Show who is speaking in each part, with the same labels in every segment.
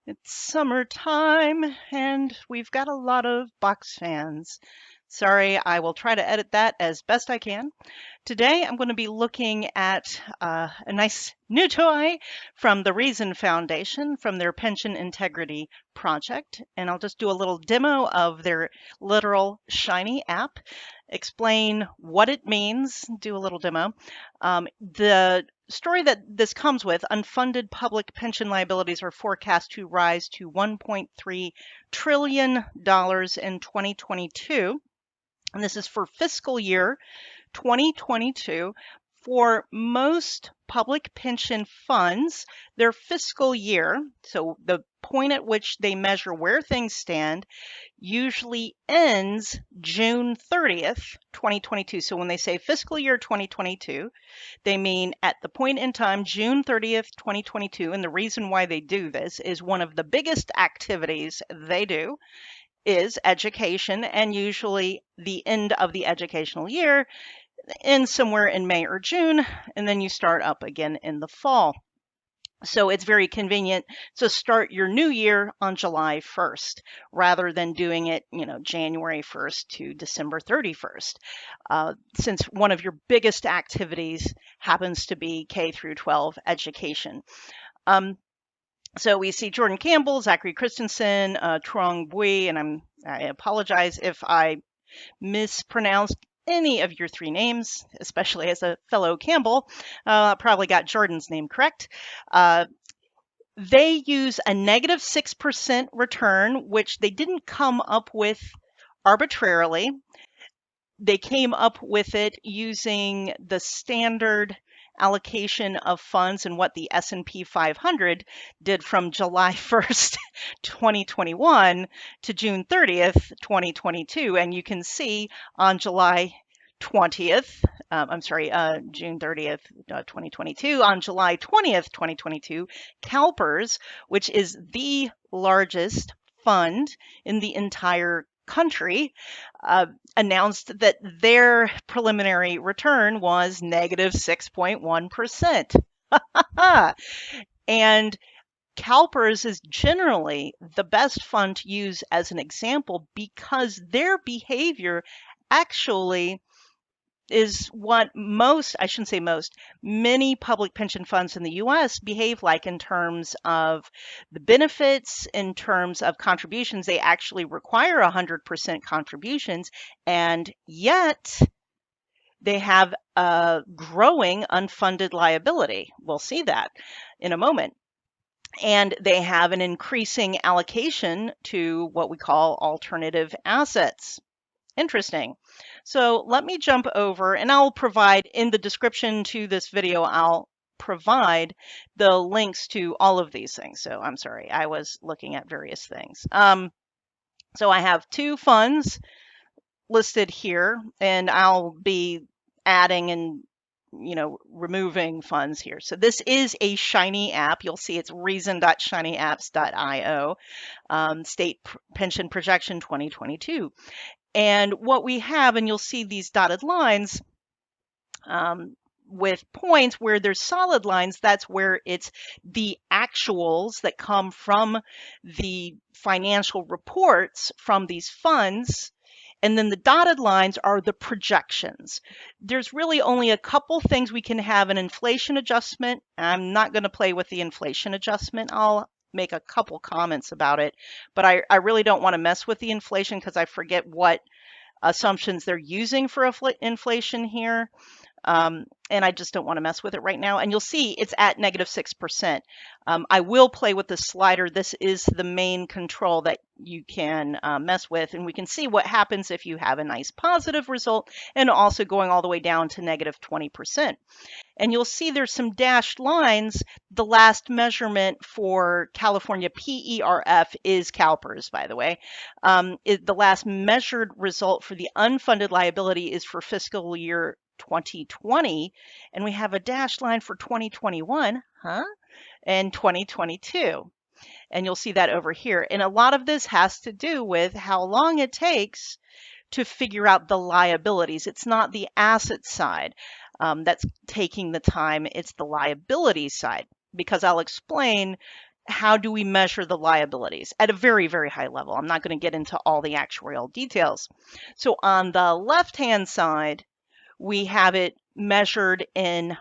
Speaker 1: It's summertime and we've got a lot of box fans. Sorry, I will try to edit that as best I can. Today I'm going to be looking at a nice new toy from the Reason Foundation from their Pension Integrity Project. And I'll just do a little demo of their literal shiny app, explain what it means, do a little demo. The story that this comes with, unfunded public pension liabilities are forecast to rise to $1.3 trillion in 2022. And this is for fiscal year 2022. For most public pension funds, their fiscal year, so the point at which they measure where things stand, usually ends June 30th, 2022. So when they say fiscal year 2022, they mean at the point in time, June 30th, 2022. And the reason why they do this is one of the biggest activities they do is education, and usually the end of the educational year ends somewhere in May or June, and then you start up again in the fall. So it's very convenient to start your new year on July 1st rather than doing it, January 1st to December 31st. Since one of your biggest activities happens to be K through 12 education. So we see Jordan Campbell, Zachary Christensen, Truong Bui, and I apologize if I mispronounced any of your three names, especially as a fellow Campbell. Probably got Jordan's name correct. They use a negative 6% return, which they didn't come up with arbitrarily. They came up with it using the standard allocation of funds and what the S&P 500 did from July 1st, 2021 to June 30th, 2022. And you can see on July 20th, June 30th, 2022, on July 20th, 2022, CalPERS, which is the largest fund in the entire country, announced that their preliminary return was negative 6.1%. And CalPERS is generally the best fund to use as an example because their behavior actually is what I shouldn't say most, many public pension funds in the US behave like in terms of the benefits, in terms of contributions. They actually require 100% contributions, and yet they have a growing unfunded liability. We'll see that in a moment. And they have an increasing allocation to what we call alternative assets. Interesting. So let me jump over and I'll provide in the description to this video, I'll provide the links to all of these things. So I'm sorry, I was looking at various things. So I have two funds listed here and I'll be adding and removing funds here. So this is a shiny app. You'll see it's reason.shinyapps.io, State Pension Projection 2022. And what we have, and you'll see these dotted lines with points where there's solid lines, that's where it's the actuals that come from the financial reports from these funds. And then the dotted lines are the projections. There's really only a couple things we can have: an inflation adjustment. I'm not going to play with the inflation adjustment. I'll make a couple comments about it, but I really don't want to mess with the inflation because I forget what assumptions they're using for inflation here. And I just don't want to mess with it right now. And you'll see it's at negative 6%. I will play with the slider. This is the main control that you can mess with. And we can see what happens if you have a nice positive result and also going all the way down to negative 20%. And you'll see there's some dashed lines. The last measurement for California PERF is CalPERS, by the way. The last measured result for the unfunded liability is for fiscal year 2020, and we have a dashed line for 2021, and 2022. And you'll see that over here. And a lot of this has to do with how long it takes to figure out the liabilities. It's not the asset side that's taking the time, it's the liability side, because I'll explain how do we measure the liabilities at a very, very high level? I'm not going to get into all the actuarial details. So on the left-hand side, we have it measured in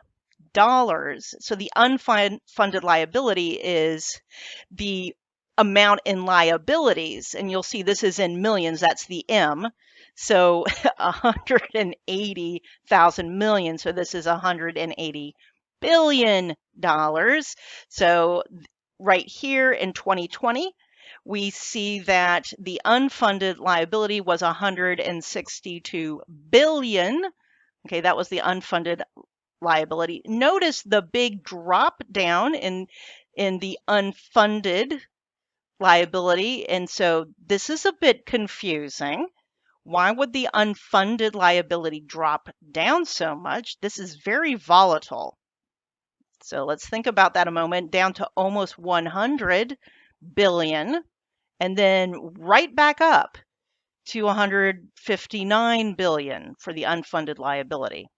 Speaker 1: dollars. So the unfunded liability is the amount in liabilities, and you'll see this is in millions. That's the M. So 180,000 million. So this is 180 billion dollars. So right here in 2020, we see that the unfunded liability was 162 billion. Okay, that was the unfunded liability. Notice the big drop down in the unfunded liability, and so this is a bit confusing. Why would the unfunded liability drop down so much? This is very volatile. So let's think about that a moment, down to almost 100 billion, and then right back up to 159 billion for the unfunded liability.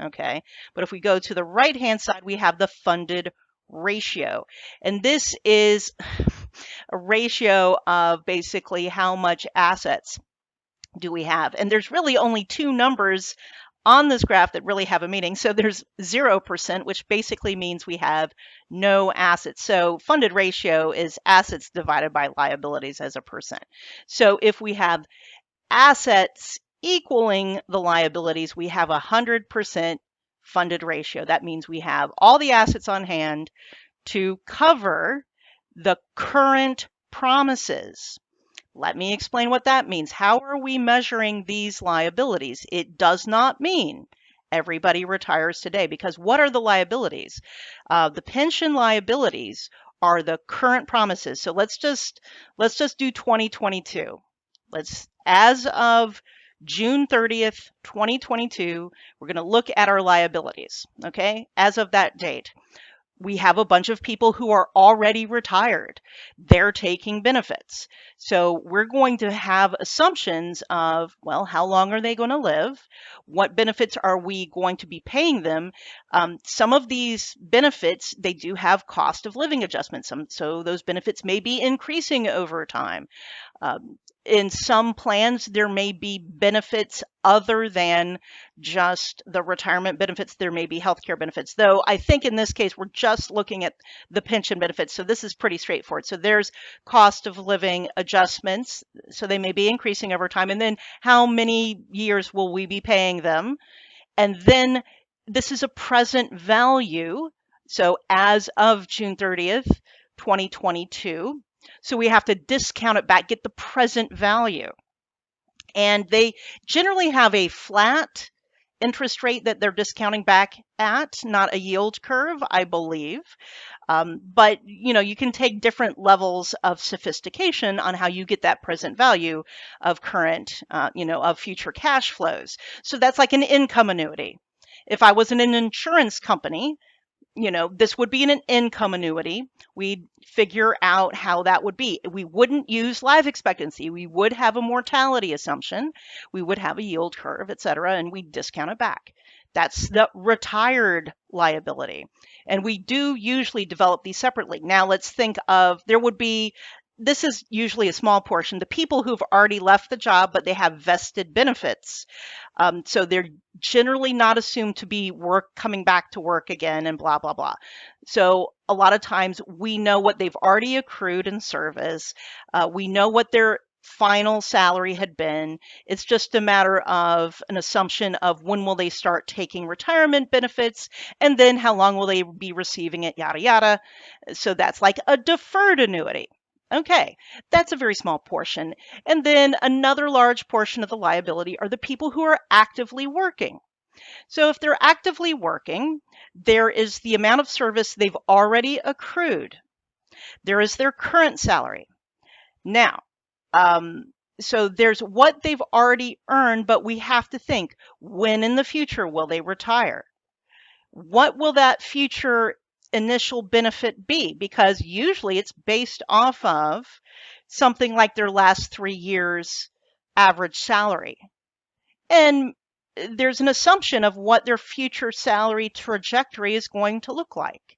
Speaker 1: Okay, but if we go to the right-hand side, we have the funded ratio, and this is a ratio of basically how much assets do we have, and there's really only two numbers on this graph that really have a meaning. So there's 0%, which basically means we have no assets. So funded ratio is assets divided by liabilities as a percent. So if we have assets equaling the liabilities, we have 100% funded ratio. That means we have all the assets on hand to cover the current promises. Let me explain what that means. How are we measuring these liabilities? It does not mean everybody retires today, because what are the liabilities? The pension liabilities are the current promises. So let's just do 2022. As of June 30th, 2022, we're going to look at our liabilities, okay? As of that date, we have a bunch of people who are already retired. They're taking benefits. So we're going to have assumptions of, well, how long are they going to live? What benefits are we going to be paying them? Some of these benefits, they do have cost of living adjustments. So those benefits may be increasing over time. In some plans, there may be benefits other than just the retirement benefits. There may be healthcare benefits, though I think in this case, we're just looking at the pension benefits. So this is pretty straightforward. So there's cost of living adjustments. So they may be increasing over time. And then how many years will we be paying them? And then this is a present value. So as of June 30th, 2022, so we have to discount it back, get the present value. And they generally have a flat interest rate that they're discounting back at, not a yield curve, I believe. But you can take different levels of sophistication on how you get that present value of current, of future cash flows. So that's like an income annuity. If I was in an insurance company, this would be an income annuity. We'd figure out how that would be. We wouldn't use life expectancy. We would have a mortality assumption. We would have a yield curve, et cetera, and we'd discount it back. That's the retired liability. And we do usually develop these separately. Now let's think of, this is usually a small portion, the people who've already left the job, but they have vested benefits. So they're generally not assumed to be coming back to work again and blah, blah, blah. So a lot of times we know what they've already accrued in service. We know what their final salary had been. It's just a matter of an assumption of when will they start taking retirement benefits, and then how long will they be receiving it, yada, yada. So that's like a deferred annuity. Okay, that's a very small portion. And then another large portion of the liability are the people who are actively working. So if they're actively working, there is the amount of service they've already accrued. There is their current salary. Now, so there's what they've already earned, but we have to think, when in the future will they retire? What will that future initial benefit be? Because usually it's based off of something like their last 3 years average salary. And there's an assumption of what their future salary trajectory is going to look like.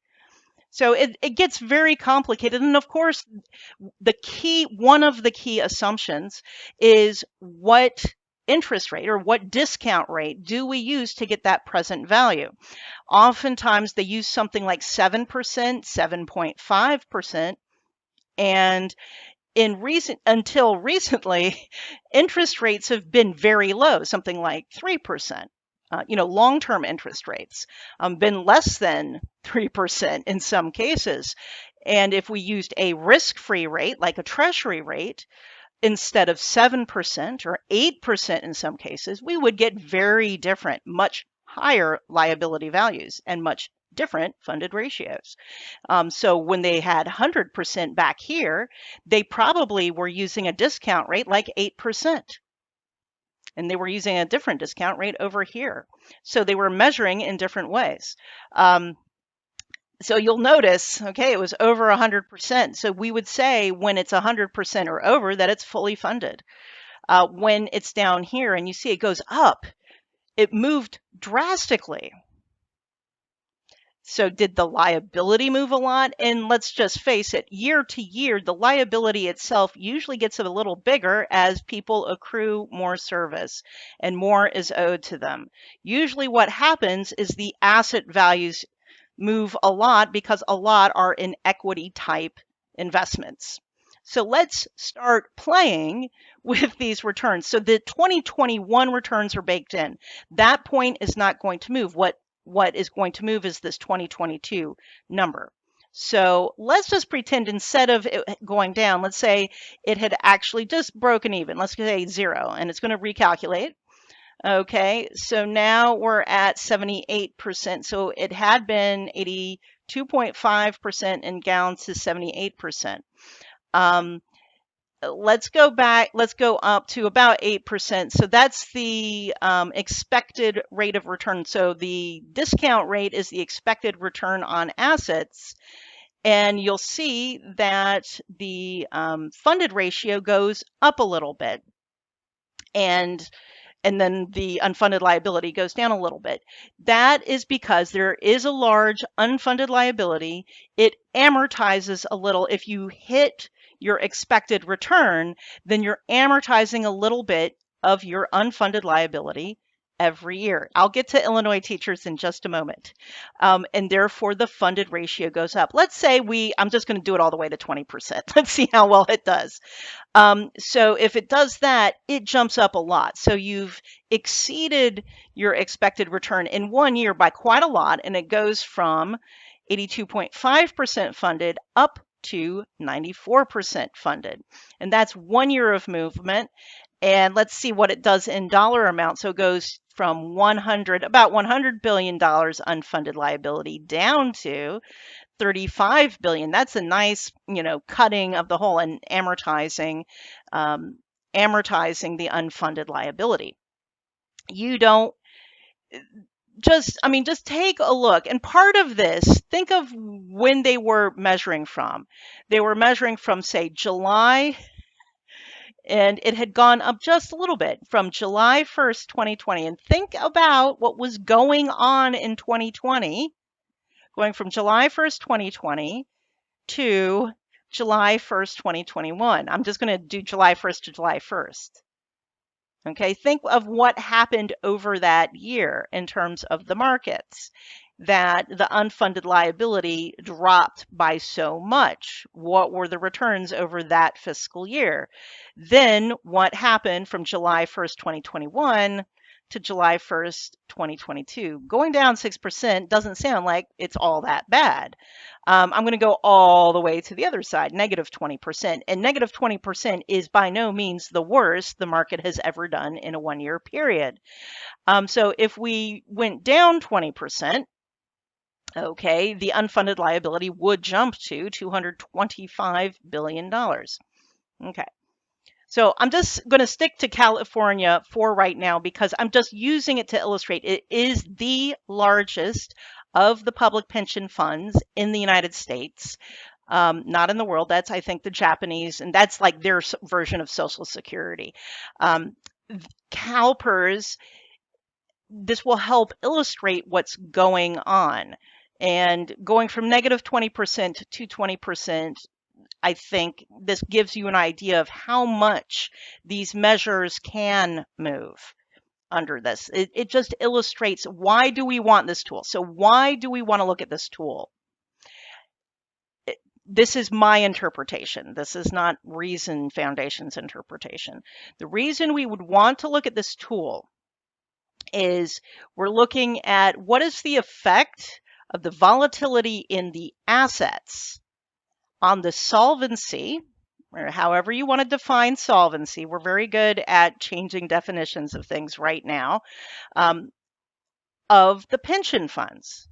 Speaker 1: So it gets very complicated. And of course, one of the key assumptions is what interest rate or what discount rate do we use to get that present value? Oftentimes they use something like 7%, 7.5%, and until recently, interest rates have been very low, something like 3%. Long-term interest rates been less than 3% in some cases. And if we used a risk-free rate, like a treasury rate, instead of 7% or 8% in some cases, we would get very different, much higher liability values and much different funded ratios. So when they had 100% back here, they probably were using a discount rate like 8%. And they were using a different discount rate over here. So they were measuring in different ways. So you'll notice, okay, it was over 100%. So we would say when it's 100% or over that it's fully funded. When it's down here and you see it goes up, it moved drastically. So did the liability move a lot? And let's just face it, year to year, the liability itself usually gets a little bigger as people accrue more service and more is owed to them. Usually what happens is the asset values move a lot because a lot are in equity type investments. So let's start playing with these returns. So the 2021 returns are baked in. That point is not going to move. What is going to move is this 2022 number. So let's just pretend instead of it going down, let's say it had actually just broken even. Let's say 0, and it's going to recalculate. Okay, so now we're at 78%. So it had been 82.5% and down to 78%. Let's go back, let's go up to about 8%. So that's the expected rate of return. So the discount rate is the expected return on assets. And you'll see that the funded ratio goes up a little bit. And then the unfunded liability goes down a little bit. That is because there is a large unfunded liability. It amortizes a little. If you hit your expected return, then you're amortizing a little bit of your unfunded liability every year. I'll get to Illinois teachers in just a moment. And therefore the funded ratio goes up. Let's say I'm just going to do it all the way to 20%. Let's see how well it does. So if it does that, it jumps up a lot. So you've exceeded your expected return in 1 year by quite a lot, and it goes from 82.5% funded up to 94% funded. And that's 1 year of movement. And let's see what it does in dollar amount. So it goes from about $100 billion unfunded liability down to 35 billion. That's a nice, cutting of the whole and amortizing the unfunded liability. You don't just take a look. And part of this, think of when they were measuring from. They were measuring from, say, July, and it had gone up just a little bit from July 1st, 2020. And think about what was going on in 2020, going from July 1st, 2020 to July 1st, 2021. I'm just going to do July 1st to July 1st. Okay, think of what happened over that year in terms of the markets, that the unfunded liability dropped by so much. What were the returns over that fiscal year? Then what happened from July 1st, 2021 to July 1st, 2022? Going down 6% doesn't sound like it's all that bad. I'm going to go all the way to the other side, negative 20%. And negative 20% is by no means the worst the market has ever done in a 1 year period. So if we went down 20%, okay, the unfunded liability would jump to $225 billion. Okay. So I'm just going to stick to California for right now because I'm just using it to illustrate it is the largest of the public pension funds in the United States, not in the world. That's, I think, the Japanese, and that's like their version of Social Security. CalPERS, this will help illustrate what's going on. And going from negative 20% to 20%, I think this gives you an idea of how much these measures can move under this. It just illustrates, why do we want this tool? So why do we want to look at this tool? This is my interpretation. This is not Reason Foundation's interpretation. The reason we would want to look at this tool is we're looking at what is the effect of the volatility in the assets on the solvency, or however you want to define solvency. We're very good at changing definitions of things right now, of the pension funds.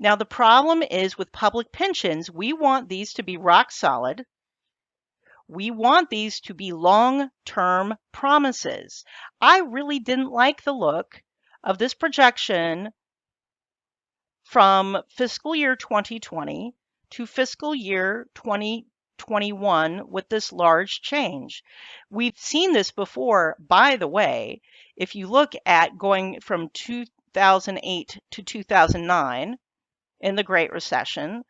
Speaker 1: Now, the problem is with public pensions, we want these to be rock solid. We want these to be long-term promises. I really didn't like the look of this projection from fiscal year 2020 to fiscal year 2021 with this large change. We've seen this before, by the way. If you look at going from 2008 to 2009 in the Great Recession,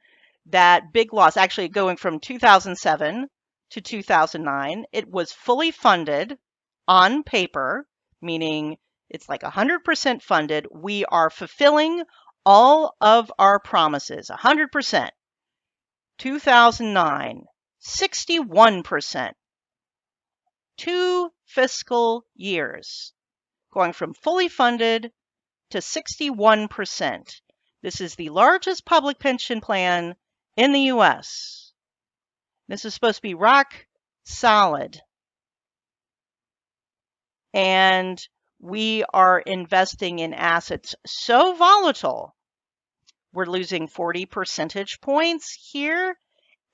Speaker 1: that big loss, actually going from 2007 to 2009, it was fully funded on paper, meaning it's like 100% funded. We are fulfilling all of our promises, 100%. 2009, 61%. 2 fiscal years, going from fully funded to 61%. This is the largest public pension plan in the US. This is supposed to be rock solid. And we are investing in assets so volatile, we're losing 40 percentage points here.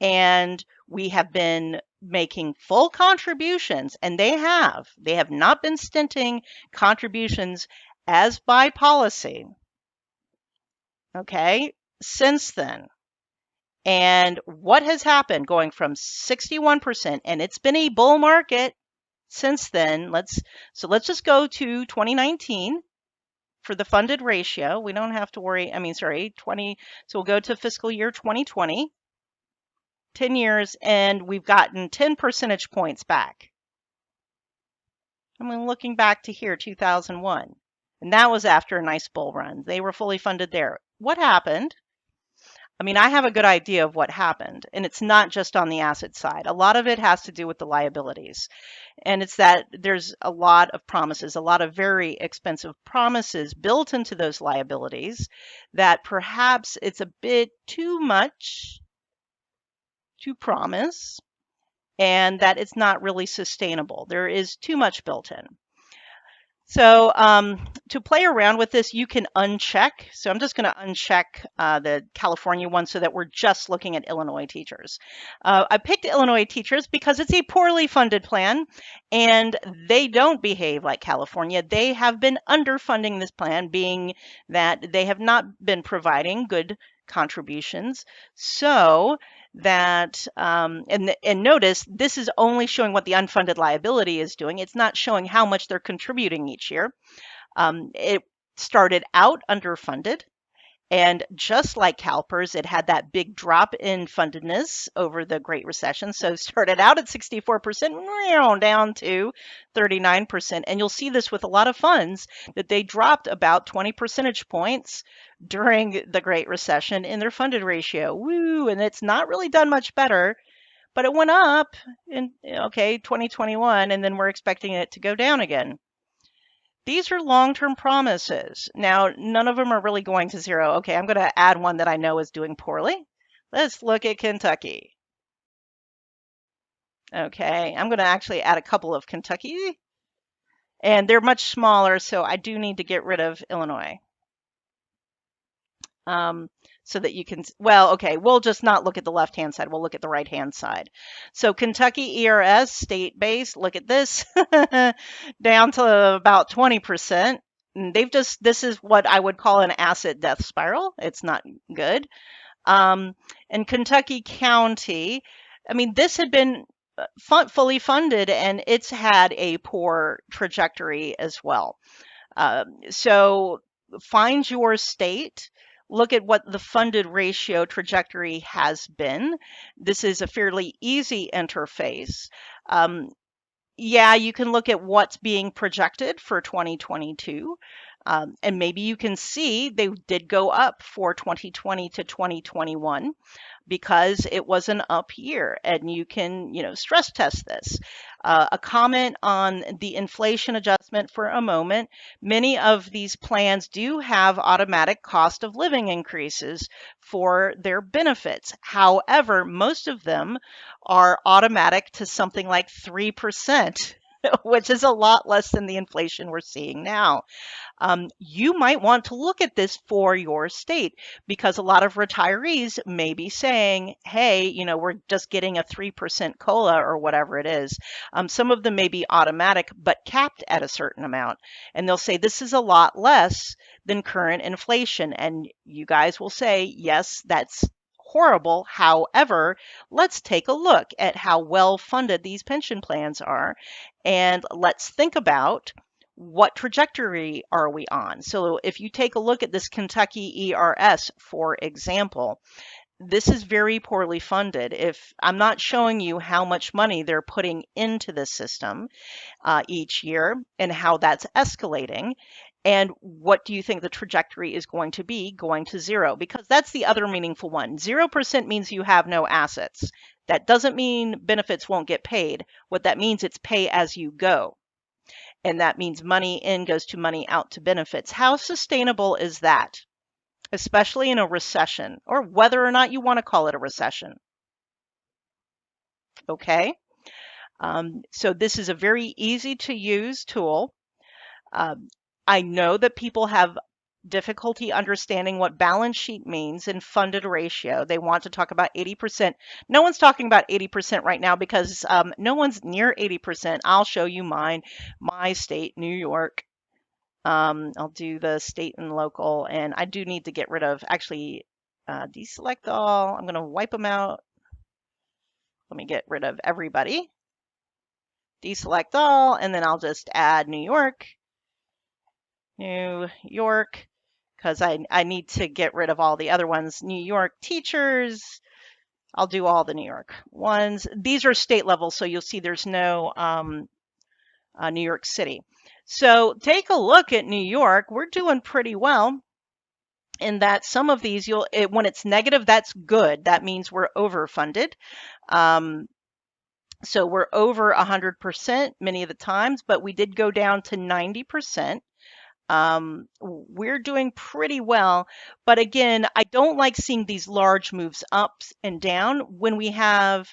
Speaker 1: And we have been making full contributions, and they have not been stinting contributions as by policy, okay, since then. And what has happened going from 61%, and it's been a bull market since then. Let's just go to 2019 for the funded ratio. We don't have to worry. So we'll go to fiscal year 2020, 10 years, and we've gotten 10 percentage points back. Looking back to here, 2001, and that was after a nice bull run. They were fully funded there. What happened? I have a good idea of what happened, and it's not just on the asset side. A lot of it has to do with the liabilities. And it's that there's a lot of promises, a lot of very expensive promises built into those liabilities, that perhaps it's a bit too much to promise, and that it's not really sustainable. There is too much built in. So to play around with this, you can uncheck. So I'm just going to uncheck the California one so that we're just looking at Illinois teachers. I picked Illinois teachers because it's a poorly funded plan, and they don't behave like California. They have been underfunding this plan, being that they have not been providing good contributions. So that, and notice this is only showing what the unfunded liability is doing. It's not showing how much they're contributing each year. It started out underfunded, and just like CalPERS, it had that big drop in fundedness over the Great Recession. So started out at 64%, down to 39%. And you'll see this with a lot of funds, that they dropped about 20 percentage points during the Great Recession in their funded ratio. Woo! And it's not really done much better, but it went up in 2021, and then we're expecting it to go down again. These are long-term promises. Now, none of them are really going to zero. Okay, I'm going to add one that I know is doing poorly. Let's look at Kentucky. Okay, I'm going to actually add a couple of Kentucky, and they're much smaller, so I do need to get rid of Illinois. So that you can, we'll just not look at the left-hand side. We'll look at the right-hand side. So Kentucky ERS, state-based, look at this, down to about 20%. And this is what I would call an asset death spiral. It's not good. And Kentucky County, this had been fully funded, and it's had a poor trajectory as well. So find your state. look at what the funded ratio trajectory has been. This is a fairly easy interface. Um, yeah, you can look at what's being projected for 2022. And maybe you can see they did go up for 2020 to 2021 because it was an up year, and you can, stress test this. A comment on the inflation adjustment for a moment. Many of these plans do have automatic cost of living increases for their benefits. However, most of them are automatic to something like 3%, which is a lot less than the inflation we're seeing now. You might want to look at this for your state, because a lot of retirees may be saying, hey, we're just getting a 3% COLA or whatever it is. Some of them may be automatic, but capped at a certain amount. And they'll say, this is a lot less than current inflation. And you guys will say, yes, that's horrible. However, let's take a look at how well funded these pension plans are. And let's think about, what trajectory are we on? So if you take a look at this Kentucky ERS, for example, this is very poorly funded. If I'm not showing you how much money they're putting into the system each year and how that's escalating, and what do you think the trajectory is going to be going to zero? Because that's the other meaningful one. 0% means you have no assets. That doesn't mean benefits won't get paid. What that means, it's pay as you go. And that means money in goes to money out to benefits. How sustainable is that, especially in a recession, or whether or not you want to call it a recession? Okay. So this is a very easy to use tool. Um, I know that people have difficulty understanding what balance sheet means in funded ratio. They want to talk about 80%. No one's talking about 80% right now, because no one's near 80%. I'll show you mine. My state, New York. I'll do the state and local, and I do need to get rid of, actually, deselect all. I'm going to wipe them out. Let me get rid of everybody. Deselect all, and then I'll just add New York, because I need to get rid of all the other ones. New York teachers, I'll do all the New York ones. These are state level, so you'll see there's no New York City. So take a look at New York. We're doing pretty well in that some of these, when it's negative, that's good. That means we're overfunded. So we're over 100% many of the times, but we did go down to 90%. We're doing pretty well. But again, I don't like seeing these large moves up and down when we have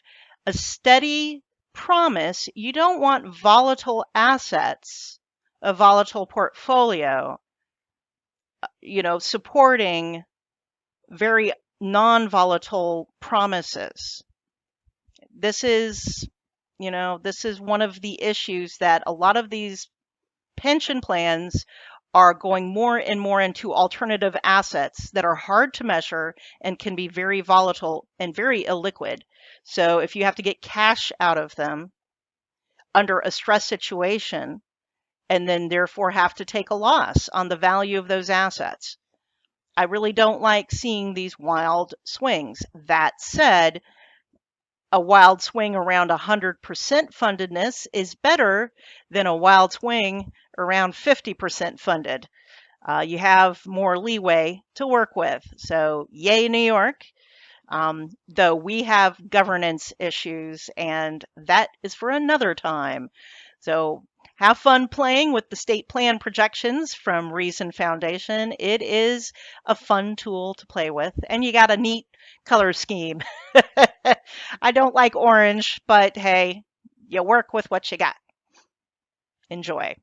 Speaker 1: a steady promise. You don't want volatile assets, a volatile portfolio, supporting very non-volatile promises. This is, this is one of the issues that a lot of these pension plans are going more and more into alternative assets that are hard to measure and can be very volatile and very illiquid. So if you have to get cash out of them under a stress situation, and then therefore have to take a loss on the value of those assets, I really don't like seeing these wild swings. That said, a wild swing around 100% fundedness is better than a wild swing around 50% funded. You have more leeway to work with. So yay, New York. Though we have governance issues, and that is for another time. So have fun playing with the state plan projections from Reason Foundation. It is a fun tool to play with, and you got a neat color scheme. I don't like orange, but hey, you work with what you got. Enjoy.